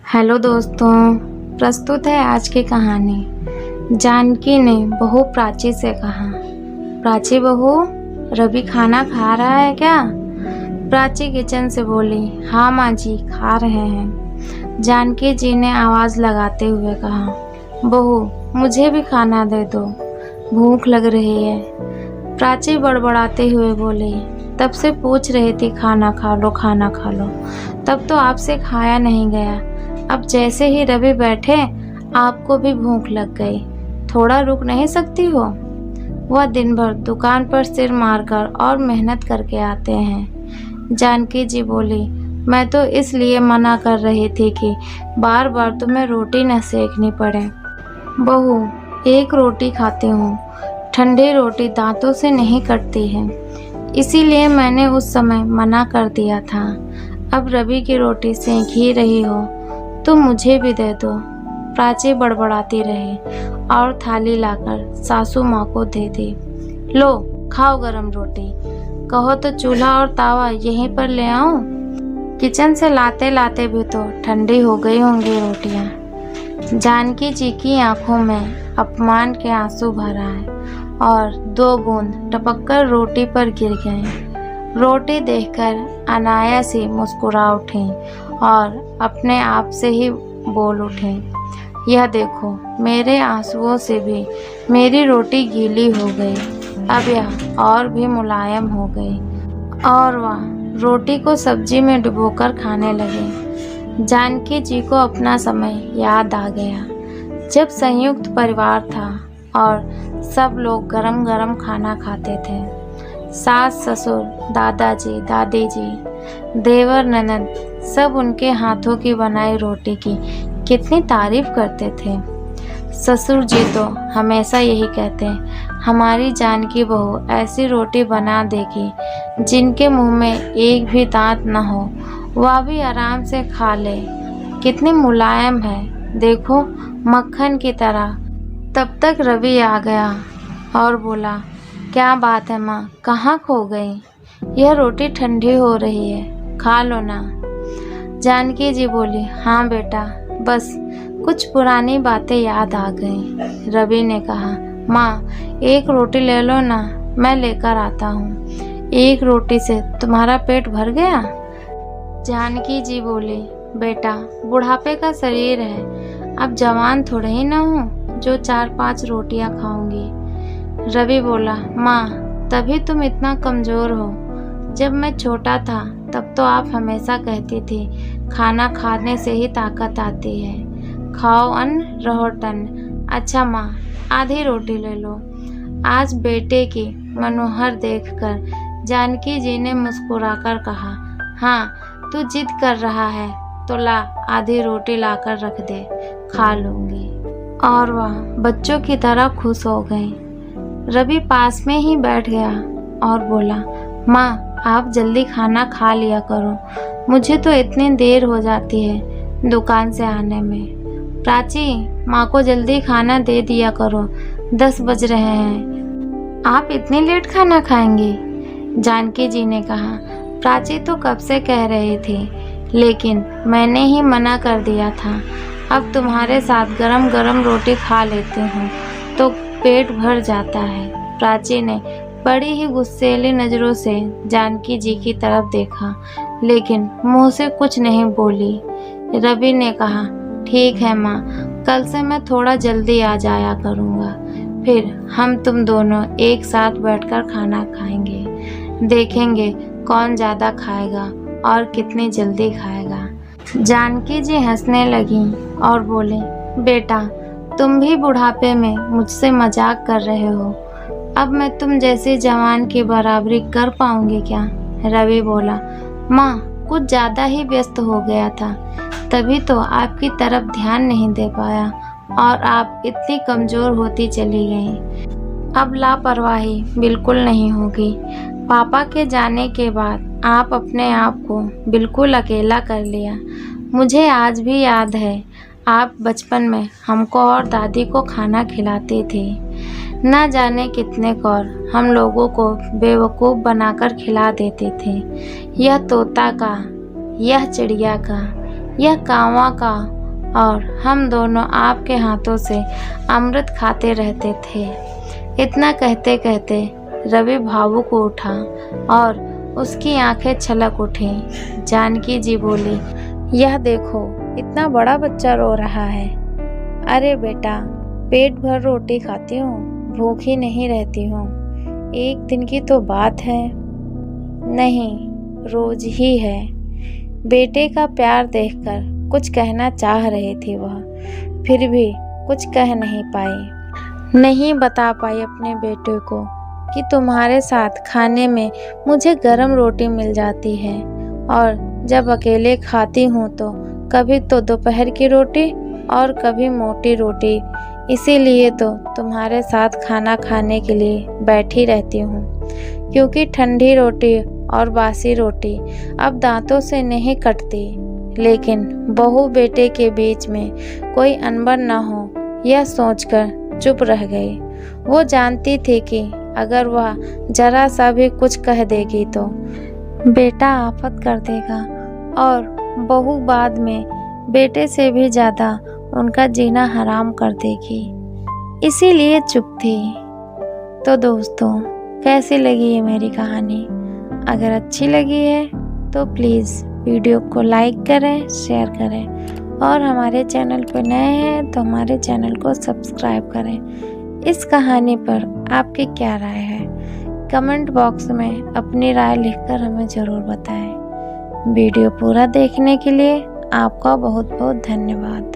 Hello दोस्तों, प्रस्तुत है आज की कहानी। जानकी ने बहू प्राची से कहा, प्राची बहू, रवि खाना खा रहा है क्या? प्राची किचन से बोली, हाँ माँ जी, खा रहे हैं। जानकी जी ने आवाज़ लगाते हुए कहा, बहू मुझे भी खाना दे दो, भूख लग रही है। प्राची बड़बड़ाते हुए बोली, तब से पूछ रही थी खाना खा लो, खाना खा लो, तब तो आपसे खाया नहीं गया। अब जैसे ही रवि बैठे आपको भी भूख लग गई, थोड़ा रुक नहीं सकती हो? वह दिन भर दुकान पर सिर मारकर और मेहनत करके आते हैं। जानकी जी बोली, मैं तो इसलिए मना कर रही थी कि बार बार तुम्हें रोटी न सेकनी पड़े। बहू, एक रोटी खाती हूँ, ठंडी रोटी दांतों से नहीं कटती है, इसीलिए मैंने उस समय मना कर दिया था। अब रवि की रोटी सेंक ही रही हो तो मुझे भी दे दो। प्राची बड़बड़ाती रही और थाली लाकर सासू माँ को दे दी। लो खाओ गरम रोटी, कहो तो चूल्हा और तावा यहीं पर ले आऊं? किचन से लाते लाते भी तो ठंडी हो गई होंगी रोटियां। जानकी जी की आंखों में अपमान के आंसू भर आए और 2 बूंद टपककर रोटी पर गिर गए। रोटी देखकर अनायास ही मुस्कुरा उठी और अपने आप से ही बोल उठी, यह देखो, मेरे आंसुओं से भी मेरी रोटी गीली हो गई, अब यह और भी मुलायम हो गई। और वह रोटी को सब्जी में डुबोकर खाने लगे। जानकी जी को अपना समय याद आ गया, जब संयुक्त परिवार था और सब लोग गरम गरम खाना खाते थे। सास ससुर, दादाजी दादी जी, देवर ननद सब उनके हाथों की बनाई रोटी की कितनी तारीफ करते थे। ससुर जी तो हमेशा यही कहते, हमारी जानकी बहू ऐसी रोटी बना देगी जिनके मुंह में एक भी दांत न हो, वह भी आराम से खा ले, कितनी मुलायम है, देखो मक्खन की तरह। तब तक रवि आ गया और बोला, क्या बात है माँ, कहाँ खो गई? यह रोटी ठंडी हो रही है, खा लो ना। जानकी जी बोली, हाँ बेटा, बस कुछ पुरानी बातें याद आ गई। रवि ने कहा, माँ एक रोटी ले लो ना, मैं लेकर आता हूँ। एक रोटी से तुम्हारा पेट भर गया? जानकी जी बोली, बेटा बुढ़ापे का शरीर है, अब जवान थोड़े ही ना हूँ जो 4-5 रोटियाँ खाऊंगी। रवि बोला, माँ तभी तुम इतना कमज़ोर हो, जब मैं छोटा था तब तो आप हमेशा कहती थी खाना खाने से ही ताकत आती है, खाओ अन्न रहो टन। अच्छा माँ, आधी रोटी ले लो। आज बेटे की मनोहर देखकर जानकी जी ने मुस्कुराकर कहा, हाँ तू जिद कर रहा है तो ला, आधी रोटी लाकर रख दे, खा लूँगी। और वह बच्चों की तरह खुश हो गई। रवि पास में ही बैठ गया और बोला, माँ आप जल्दी खाना खा लिया करो, मुझे तो इतनी देर हो जाती है दुकान से आने में। प्राची, माँ को जल्दी खाना दे दिया करो, 10 बज रहे हैं, आप इतनी लेट खाना खाएंगी? जानकी जी ने कहा, प्राची तो कब से कह रही थी, लेकिन मैंने ही मना कर दिया था। अब तुम्हारे साथ गरम गरम रोटी खा लेती हूँ तो पेट भर जाता है। प्राची ने बड़ी ही गुस्सैली नज़रों से जानकी जी की तरफ देखा, लेकिन मुंह से कुछ नहीं बोली। रवि ने कहा, ठीक है माँ, कल से मैं थोड़ा जल्दी आ जाया करूँगा, फिर हम तुम दोनों एक साथ बैठकर खाना खाएंगे, देखेंगे कौन ज़्यादा खाएगा और कितनी जल्दी खाएगा। जानकी जी हंसने लगी और बोले, बेटा तुम भी बुढ़ापे में मुझसे मजाक कर रहे हो, अब मैं तुम जैसे जवान की बराबरी कर पाऊंगी क्या? रवि बोला, माँ कुछ ज़्यादा ही व्यस्त हो गया था, तभी तो आपकी तरफ ध्यान नहीं दे पाया और आप इतनी कमज़ोर होती चली गई। अब लापरवाही बिल्कुल नहीं होगी। पापा के जाने के बाद आप अपने आप को बिल्कुल अकेला कर लिया। मुझे आज भी याद है, आप बचपन में हमको और दादी को खाना खिलाती थी, ना जाने कितने कौर हम लोगों को बेवकूफ़ बनाकर खिला देते थे। यह तोता का, यह चिड़िया का, यह कांवा का और हम दोनों आपके हाथों से अमृत खाते रहते थे। इतना कहते कहते रवि भावुक हो उठा और उसकी आंखें छलक उठी। जानकी जी बोली, यह देखो, इतना बड़ा बच्चा रो रहा है। अरे बेटा, पेट भर रोटी खाती हूँ, भूखी नहीं रहती हूँ। एक दिन की तो बात है। नहीं, रोज ही है। बेटे का प्यार देखकर कुछ कहना चाह रही थी वह, फिर भी कुछ कह नहीं पाई। नहीं बता पाई अपने बेटे को कि तुम्हारे साथ खाने में मुझे गरम रोटी मिल जाती है, और जब अकेले खाती हूँ तो कभी तो दोपहर की रोटी और कभी मोटी रोटी, इसीलिए तो तुम्हारे साथ खाना खाने के लिए बैठी रहती हूँ, क्योंकि ठंडी रोटी और बासी रोटी अब दांतों से नहीं कटती। लेकिन बहू बेटे के बीच में कोई अनबन न हो, यह सोचकर चुप रह गई। वो जानती थी कि अगर वह जरा सा भी कुछ कह देगी तो बेटा आफत कर देगा और बहू बाद में बेटे से भी ज़्यादा उनका जीना हराम कर देगी, इसीलिए चुप थी। तो दोस्तों, कैसी लगी ये मेरी कहानी? अगर अच्छी लगी है तो प्लीज़ वीडियो को लाइक करें, शेयर करें, और हमारे चैनल पर नए हैं तो हमारे चैनल को सब्सक्राइब करें। इस कहानी पर आपकी क्या राय है? कमेंट बॉक्स में अपनी राय लिखकर हमें ज़रूर बताएं। वीडियो पूरा देखने के लिए आपका बहुत बहुत धन्यवाद।